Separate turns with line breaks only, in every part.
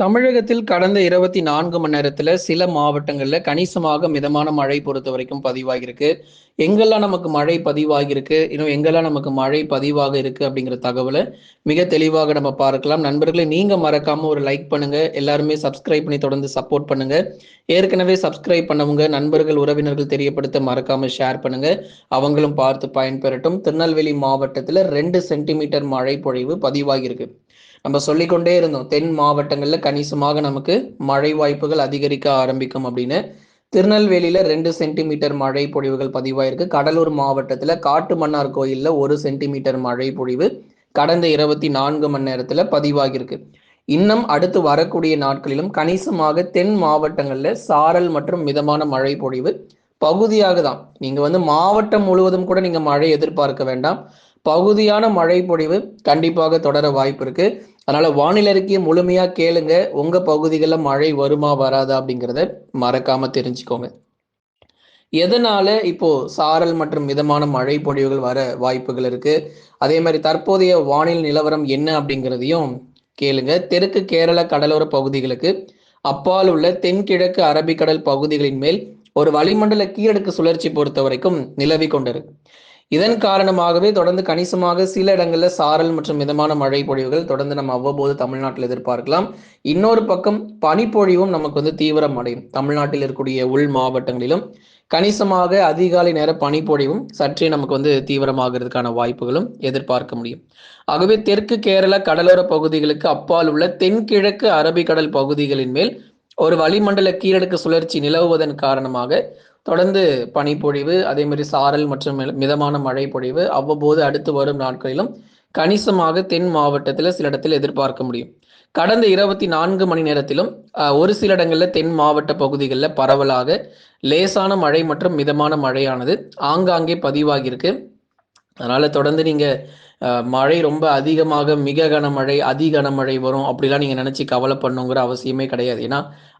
தமிழகத்தில் கடந்த 24 மணி நேரத்துல சில மாவட்டங்கள்ல கணிசமாக மிதமான மழை பொறுத்த வரைக்கும் பதிவாகியிருக்கு. எங்கெல்லாம் நமக்கு மழை பதிவாகியிருக்கு, இன்னும் எங்கெல்லாம் நமக்கு மழை பதிவாக இருக்கு அப்படிங்கிற தகவல மிக தெளிவாக நம்ம பார்க்கலாம். நண்பர்களே, நீங்க மறக்காம ஒரு லைக் பண்ணுங்க. எல்லாருமே சப்ஸ்கிரைப் பண்ணி தொடர்ந்து சப்போர்ட் பண்ணுங்க. ஏற்கனவே சப்ஸ்கிரைப் பண்ணவங்க நண்பர்கள், உறவினர்கள் தெரியப்படுத்த மறக்காம ஷேர் பண்ணுங்க. அவங்களும் பார்த்து பயன்பெறட்டும். திருநெல்வேலி மாவட்டத்துல 2 சென்டிமீட்டர் மழை பொழிவு பதிவாகியிருக்கு. நம்ம சொல்லிக்கொண்டே இருந்தோம், தென் மாவட்டங்கள்ல கணிசமாக நமக்கு மழை வாய்ப்புகள் அதிகரிக்க ஆரம்பிக்கும் அப்படின்னு. திருநெல்வேலியில 2 சென்டிமீட்டர் மழை பொழிவுகள் பதிவாயிருக்கு. கடலூர் மாவட்டத்துல காட்டுமன்னார் கோயில்ல 1 சென்டிமீட்டர் மழை பொழிவு கடந்த 24 மணி நேரத்துல பதிவாகியிருக்கு. இன்னும் அடுத்து வரக்கூடிய நாட்களிலும் கணிசமாக தென் மாவட்டங்கள்ல சாரல் மற்றும் மிதமான மழை பொழிவு பகுதியாக தான். நீங்க மாவட்டம் முழுவதும் கூட நீங்க மழை எதிர்பார்க்க வேண்டாம். பகுதியான மழை பொழிவு கண்டிப்பாக தொடர வாய்ப்பு இருக்கு. அதனால வானிலை அறிக்கையை முழுமையா கேளுங்க. உங்க பகுதிகளில் மழை வருமா வராதா அப்படிங்கிறத மறக்காம தெரிஞ்சுக்கோங்க. எதனால இப்போ சாரல் மற்றும் மிதமான மழை பொழிவுகள் வர வாய்ப்புகள் இருக்கு, அதே மாதிரி தற்போதைய வானிலை நிலவரம் என்ன அப்படிங்கிறதையும் கேளுங்க. தெற்கு கேரள கடலோர பகுதிகளுக்கு அப்பால் உள்ள தென்கிழக்கு அரபிக்கடல் பகுதிகளின் மேல் ஒரு வளிமண்டல கீழடுக்கு சுழற்சி பொறுத்த வரைக்கும் நிலவி கொண்டிருக்கு. இதன் காரணமாகவே தொடர்ந்து கணிசமாக சில இடங்கள்ல சாரல் மற்றும் மிதமான மழை பொழிவுகள் தொடர்ந்து நம்ம அவ்வப்போது தமிழ்நாட்டில் எதிர்பார்க்கலாம். இன்னொரு பக்கம் பனிப்பொழிவும் நமக்கு தீவிரம் அடையும். தமிழ்நாட்டில் இருக்கக்கூடிய உள் மாவட்டங்களிலும் கணிசமாக அதிகாலை நேர பனிப்பொழிவும் சற்றே நமக்கு தீவிரமாகிறதுக்கான வாய்ப்புகளும் எதிர்பார்க்க முடியும். ஆகவே தெற்கு கேரள கடலோர பகுதிகளுக்கு அப்பால் உள்ள தென்கிழக்கு அரபிக்கடல் பகுதிகளின் மேல் ஒரு வளிமண்டல கீழடுக்கு சுழற்சி நிலவுவதன் காரணமாக தொடர்ந்து பனிப்பொழிவு, அதே மாதிரி சாரல் மற்றும் மிதமான மழை பொழிவு அவ்வப்போது அடுத்து வரும் நாட்களிலும் கணிசமாக தென் மாவட்டத்தில் சில இடத்தில் எதிர்பார்க்க முடியும். கடந்த 24 மணி நேரத்திலும் ஒரு சில இடங்களில் தென் மாவட்ட பகுதிகளில் பரவலாக லேசான மழை மற்றும் மிதமான மழையானது ஆங்காங்கே பதிவாகியிருக்கு. அதனால தொடர்ந்து நீங்க மழை ரொம்ப அதிகமாக மிக கனமழை, அதி கனமழை வரும் அப்படிலாம் நீங்க நினைச்சு கவலைப்படணுங்கிற அவசியமே கிடையாது. ஏன்னா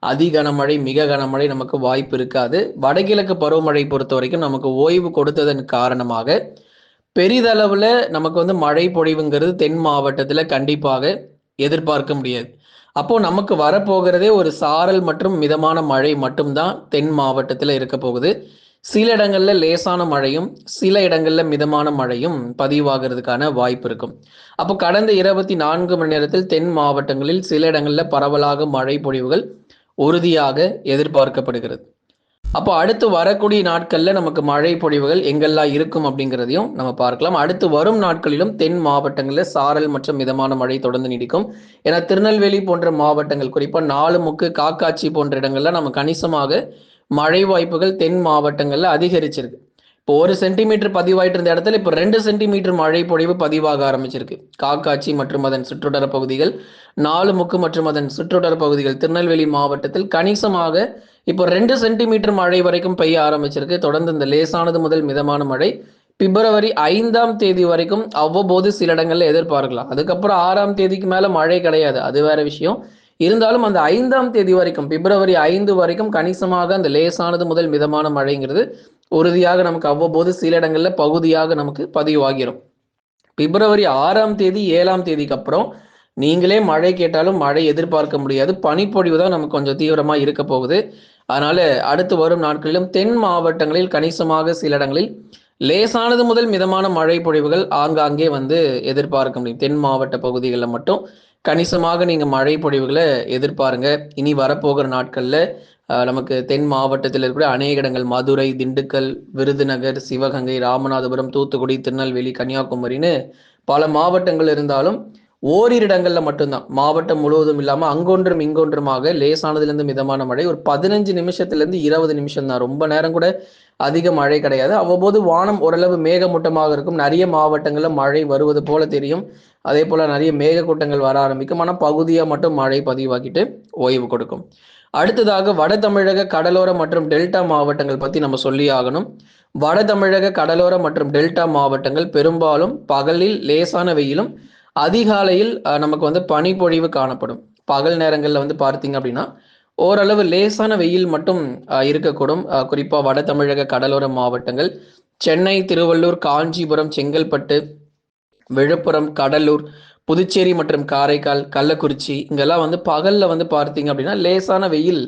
அதி கனமழை, மிக கனமழை நமக்கு வாய்ப்பு இருக்காது. வடகிழக்கு பருவமழை பொறுத்த வரைக்கும் நமக்கு ஓய்வு கொடுத்ததன் காரணமாக பெரிதளவுல நமக்கு மழை பொழிவுங்கிறது தென் மாவட்டத்துல கண்டிப்பாக எதிர்பார்க்க முடியாது. அப்போ நமக்கு வரப்போகிறதே ஒரு சாரல் மற்றும் மிதமான மழை மட்டும்தான் தென் மாவட்டத்துல இருக்க போகுது. சில இடங்கள்ல லேசான மழையும் சில இடங்கள்ல மிதமான மழையும் பதிவாகிறதுக்கான வாய்ப்பு இருக்கும். அப்போ கடந்த 24 மணி நேரத்தில் தென் மாவட்டங்களில் சில இடங்கள்ல பரவலாக மழை பொழிவுகள் உறுதியாக எதிர்பார்க்கப்படுகிறது. அப்போ அடுத்து வரக்கூடிய நாட்கள்ல நமக்கு மழை பொழிவுகள் எங்கெல்லாம் இருக்கும் அப்படிங்கிறதையும் நம்ம பார்க்கலாம். அடுத்து வரும் நாட்களிலும் தென் மாவட்டங்களில் சாரல் மற்றும் மிதமான மழை தொடர்ந்து நீடிக்கும். ஏன்னா திருநெல்வேலி போன்ற மாவட்டங்கள், குறிப்பா நாலுமுக்கு, காக்காட்சி போன்ற இடங்கள்ல நம்ம கணிசமாக மழை வாய்ப்புகள் தென் மாவட்டங்கள்ல அதிகரிச்சிருக்கு. இப்போ 1 சென்டிமீட்டர் பதிவாயிட்டு இருந்த இடத்துல இப்போ 2 சென்டிமீட்டர் மழை பொழிவு பதிவாக ஆரம்பிச்சிருக்கு. காக்காட்சி மற்றும் அதன் சுற்றுவட்டார பகுதிகள், நாலுமுக்கு மற்றும் அதன் சுற்றுவட்டார பகுதிகள் திருநெல்வேலி மாவட்டத்தில் கணிசமாக இப்போ 2 சென்டிமீட்டர் மழை வரைக்கும் பெய்ய ஆரம்பிச்சிருக்கு. தொடர்ந்து இந்த லேசானது முதல் மிதமான மழை பிப்ரவரி 5ஆம் தேதி வரைக்கும் அவ்வப்போது சில இடங்கள்ல எதிர்பார்க்கலாம். அதுக்கப்புறம் 6ஆம் தேதிக்கு மேல மழை கிடையாது, அது வேற விஷயம். இருந்தாலும் அந்த 5ஆம் தேதி வரைக்கும், பிப்ரவரி 5 வரைக்கும் கணிசமாக அந்த லேசானது முதல் மிதமான மழைங்கிறது உறுதியாக நமக்கு அவ்வப்போது சில இடங்கள்ல பகுதியாக நமக்கு பதிவாகிரும். பிப்ரவரி 6ஆம் தேதி 7ஆம் தேதிக்கு அப்புறம் நீங்களே மழை கேட்டாலும் மழை எதிர்பார்க்க முடியாது. பனிப்பொழிவு தான் நமக்கு கொஞ்சம் தீவிரமா இருக்க போகுது. அதனால அடுத்து வரும் நாட்களிலும் தென் மாவட்டங்களில் கணிசமாக சில இடங்களில் லேசானது முதல் மிதமான மழை பொழிவுகள் ஆங்காங்கே எதிர்பார்க்க முடியும். தென் மாவட்ட பகுதிகளில் மட்டும் கணிசமாக நீங்க மழை பொழிவுகளை எதிர்பாருங்க. இனி வரப்போகிற நாட்கள்ல நமக்கு தென் மாவட்டத்தில் இருக்கிற அநேக இடங்கள், மதுரை, திண்டுக்கல், விருதுநகர், சிவகங்கை, ராமநாதபுரம், தூத்துக்குடி, திருநெல்வேலி, கன்னியாகுமரின்னு பல மாவட்டங்கள் இருந்தாலும் ஓரிரு இடங்கள்ல மட்டும்தான், மாவட்டம் முழுவதும் இல்லாம அங்கொன்றும் இங்கொன்றுமாக லேசானதுலேருந்து மிதமான மழை ஒரு 15 நிமிஷத்துலேருந்து 20 நிமிஷம் தான். ரொம்ப நேரம் கூட அதிக மழை கிடையாது. அவ்வப்போது வானம் ஓரளவு மேகமூட்டமாக இருக்கும். நிறைய மாவட்டங்கள்ல மழை வருவது போல தெரியும். அதே போல நிறைய மேகக்கூட்டங்கள் வர ஆரம்பிக்கும். ஆனால் பகுதியாக மட்டும் மழை பதிவாக்கிட்டு ஓய்வு கொடுக்கும். அடுத்ததாக வட தமிழக கடலோர மற்றும் டெல்டா மாவட்டங்கள் பத்தி நம்ம சொல்லி ஆகணும். வட தமிழக கடலோர மற்றும் டெல்டா மாவட்டங்கள் பெரும்பாலும் பகலில் லேசான வெயிலும் அதிகாலையில் நமக்கு பனிப்பொழிவு காணப்படும். பகல் நேரங்களில் பார்த்தீங்க அப்படின்னா ஓரளவு லேசான வெயில் மட்டும் இருக்கக்கூடும். குறிப்பா வட தமிழக கடலோர மாவட்டங்கள் சென்னை, திருவள்ளூர், காஞ்சிபுரம், செங்கல்பட்டு, விழுப்புரம், கடலூர் புதுச்சேரி மற்றும் காரைக்கால், கள்ளக்குறிச்சி இங்கெல்லாம் வந்து பகல்ல வந்து பார்த்தீங்க அப்படின்னா, லேசான வெயில்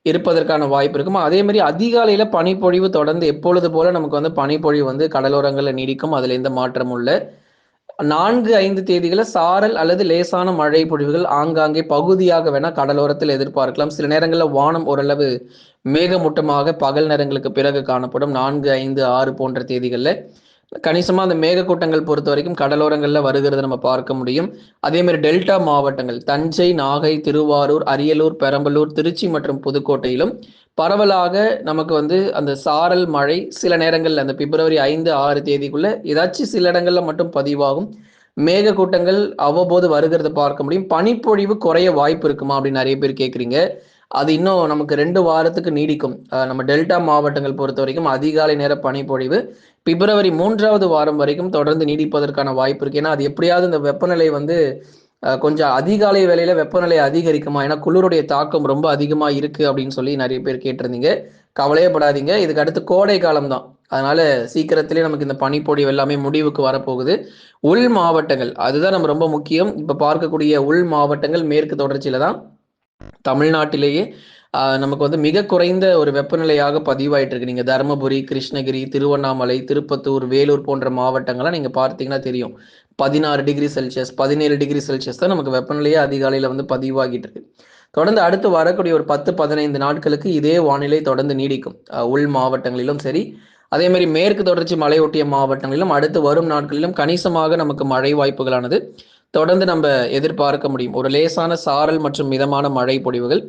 இருப்பதற்கான வாய்ப்பு இருக்கும். அதே மாரி அதிகாலையில பனிப்பொழிவு தொடர்ந்து எப்பொழுது போல நமக்கு வந்து பனிப்பொழிவு வந்து கடலோரங்கள்ல நீடிக்கும். அதுல எந்த மாற்றமும் இல்ல. 4, 5 தேதிகள்ல சாரல் அல்லது லேசான மழை பொழிவுகள் ஆங்காங்கே பகுதியாக வேணா கடலோரத்தில் எதிர்பார்க்கலாம். சில நேரங்கள்ல வானம் ஓரளவு மேகமூட்டமாக பகல் நேரங்களுக்கு பிறகு காணப்படும். 4, 5, 6 போன்ற தேதிகள்ல. கணிசமா அந்த மேகக்கூட்டங்கள் பொறுத்தவரைக்கும் கடலோரங்கள்ல வருகிறத நம்ம பார்க்க முடியும். அதே மாரி டெல்டா மாவட்டங்கள் தஞ்சை, நாகை, திருவாரூர், அரியலூர், பெரம்பலூர், திருச்சி மற்றும் புதுக்கோட்டையிலும் பரவலாக நமக்கு வந்து அந்த சாரல் மழை சில நேரங்கள்ல அந்த பிப்ரவரி 5, 6 தேதிக்குள்ள ஏதாச்சும் சில இடங்கள்ல மட்டும் பதிவாகும். மேகக்கூட்டங்கள் அவ்வப்போது வருகிறத பார்க்க முடியும். பனிப்பொழிவு குறைய வாய்ப்பு இருக்குமா அப்படின்னு நிறைய பேர் கேட்குறீங்க. அது இன்னும் நமக்கு 2 வாரத்துக்கு நீடிக்கும். நம்ம டெல்டா மாவட்டங்கள் பொறுத்தவரைக்கும் அதிகாலை நேர பனிப்பொழிவு பிப்ரவரி 3வது வாரம் வரைக்கும் தொடர்ந்து நீடிப்பதற்கான வாய்ப்பு இருக்கு. ஏன்னா, அது எப்படியாவது இந்த வெப்பநிலை வந்து கொஞ்சம் அதிகாலை வேளையில வெப்பநிலை அதிகரிக்குமா? ஏன்னா, குளிருடைய தாக்கம் ரொம்ப அதிகமா இருக்கு அப்படின்னு சொல்லி நெறைய பேர் கேட்டிருந்தீங்க. கவலையே படாதீங்க. இதுக்கு அடுத்து கோடை காலம் தான். அதனால சீக்கிரத்திலே நமக்கு இந்த பனிப்பொழிவு எல்லாமே முடிவுக்கு வரப்போகுது. உள் மாவட்டங்கள் அதுதான் நம்ம ரொம்ப முக்கியம். இப்ப பார்க்கக்கூடிய உள் மாவட்டங்கள் மேற்கு தொடர்ச்சியில தான் தமிழ்நாட்டிலேயே நமக்கு வந்து மிக குறைந்த ஒரு வெப்பநிலையாக பதிவாயிட்டு இருக்கு. நீங்க தருமபுரி, கிருஷ்ணகிரி, திருவண்ணாமலை, திருப்பத்தூர், வேலூர் போன்ற மாவட்டங்கள்லாம் நீங்க பார்த்தீங்கன்னா தெரியும். 16 டிகிரி செல்சியஸ், 17 டிகிரி செல்சியஸ் தான் நமக்கு வெப்பநிலையே அதிகாலையில வந்து பதிவாகிட்டு இருக்கு. தொடர்ந்து அடுத்து வரக்கூடிய ஒரு 10, 15 நாட்களுக்கு இதே வானிலை தொடர்ந்து நீடிக்கும். உள் மாவட்டங்களிலும் சரி, அதே மாரி மேற்கு தொடர்ச்சி மலையொட்டிய மாவட்டங்களிலும் அடுத்து வரும் நாட்களிலும் கணிசமாக நமக்கு மழை வாய்ப்புகளானது தொடர்ந்து நம்ம எதிர்பார்க்க முடியும். ஒரு லேசான சாரல் மற்றும் மிதமான மழை பொழிவுகள்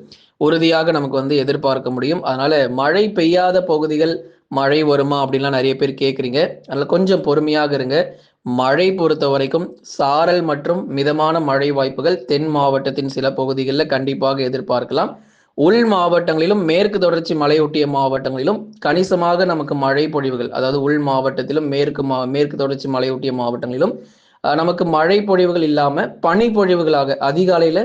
உறுதியாக நமக்கு வந்து எதிர்பார்க்க முடியும். அதனால மழை பெய்யாத பகுதிகள் மழை வருமா அப்படின்லாம் நிறைய பேர் கேட்குறீங்க. அதனால கொஞ்சம் பொறுமையாக இருங்க. மழை பொறுத்த வரைக்கும் சாரல் மற்றும் மிதமான மழை வாய்ப்புகள் தென் மாவட்டத்தின் சில பகுதிகளில் கண்டிப்பாக எதிர்பார்க்கலாம். உள் மாவட்டங்களிலும் மேற்கு தொடர்ச்சி மலையொட்டிய மாவட்டங்களிலும் கணிசமாக நமக்கு மழை பொழிவுகள் அதாவது உள் மாவட்டத்திலும் மேற்கு தொடர்ச்சி மலையொட்டிய மாவட்டங்களிலும் நமக்கு மழை பொழிவுகள் இல்லாம பனி பொழிவுகளாக அதிகாலையில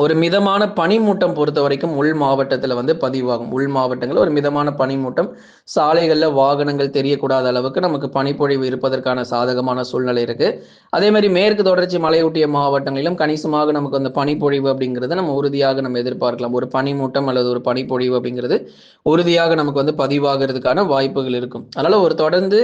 ஒரு மிதமான பனிமூட்டம் பொறுத்த வரைக்கும் உள் மாவட்டத்தில் வந்து பதிவாகும். உள் மாவட்டங்கள் ஒரு மிதமான பனிமூட்டம் சாலைகளில் வாகனங்கள் தெரியக்கூடாத அளவுக்கு நமக்கு பனிப்பொழிவு இருப்பதற்கான சாதகமான சூழ்நிலை இருக்கு. அதே மாதிரி மேற்கு தொடர்ச்சி மலையொட்டிய மாவட்டங்களிலும் கணிசமாக நமக்கு அந்த பனிப்பொழிவு அப்படிங்கிறத நம்ம உறுதியாக நம்ம எதிர்பார்க்கலாம். ஒரு பனிமூட்டம் அல்லது ஒரு பனிப்பொழிவு அப்படிங்கிறது உறுதியாக நமக்கு வந்து பதிவாகிறதுக்கான வாய்ப்புகள் இருக்கும். அதனால ஒரு தொடர்ந்து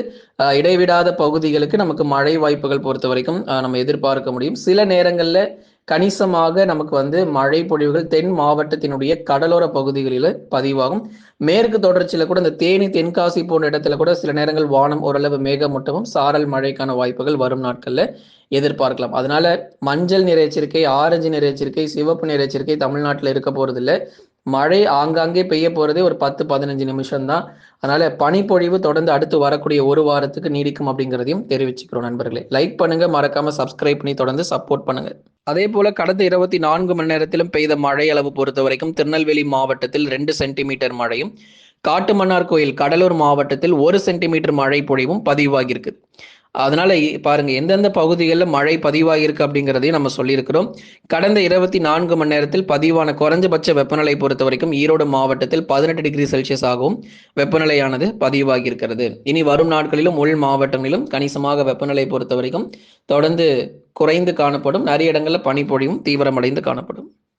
இடைவிடாத பகுதிகளுக்கு நமக்கு மழை வாய்ப்புகள் பொறுத்த வரைக்கும் நம்ம எதிர்பார்க்க முடியும். சில நேரங்களில் கணிசமாக நமக்கு வந்து மழை பொழிவுகள் தென் மாவட்டத்தினுடைய கடலோர பகுதிகளில் பதிவாகும். மேற்கு தொடர்ச்சியில கூட இந்த தேனி, தென்காசி போன்ற இடத்துல கூட சில நேரங்கள் வானம் ஓரளவு மேகமூட்டமும் சாரல் மழைக்கான வாய்ப்புகள் வரும் நாட்கள்ல எதிர்பார்க்கலாம். அதனால மஞ்சள் நிற எச்சரிக்கை, ஆரஞ்சு நிற எச்சரிக்கை, சிவப்பு நிற எச்சரிக்கை தமிழ்நாட்டில் இருக்க போறது இல்லை. மழை ஆங்காங்கே பெய்ய போறதே ஒரு 10, 15 நிமிஷம் தான். அதனால பனிப்பொழிவு தொடர்ந்து அடுத்து வரக்கூடிய ஒரு வாரத்துக்கு நீடிக்கும் அப்படிங்கிறதையும் தெரிவிச்சுக்கிறோம் நண்பர்களே. லைக் பண்ணுங்க, மறக்காம சப்ஸ்கிரைப் பண்ணி தொடர்ந்து சப்போர்ட் பண்ணுங்க. அதே போல கடந்த 24 மணி நேரத்திலும் பெய்த மழை அளவு பொறுத்த வரைக்கும் திருநெல்வேலி மாவட்டத்தில் 2 சென்டிமீட்டர் மழையும், காட்டுமன்னார்கோயில் கடலூர் மாவட்டத்தில் 1 சென்டிமீட்டர் மழை பொழிவும் பதிவாகியிருக்கு. அதனால பாருங்க எந்தெந்த பகுதிகளில் மழை பதிவாகியிருக்கு அப்படிங்கிறதையும் நம்ம சொல்லியிருக்கிறோம். கடந்த 24 மணி நேரத்தில் பதிவான குறைஞ்சபட்ச வெப்பநிலை பொறுத்த வரைக்கும் ஈரோடு மாவட்டத்தில் 18 டிகிரி செல்சியஸ் ஆகவும் வெப்பநிலையானது பதிவாகி இருக்கிறது. இனி வரும் நாட்களிலும் உள் மாவட்டங்களிலும் கணிசமாக வெப்பநிலை பொறுத்த வரைக்கும் தொடர்ந்து குறைந்து காணப்படும். நிறைய இடங்களில் பனிப்பொழிவும் தீவிரமடைந்து காணப்படும்.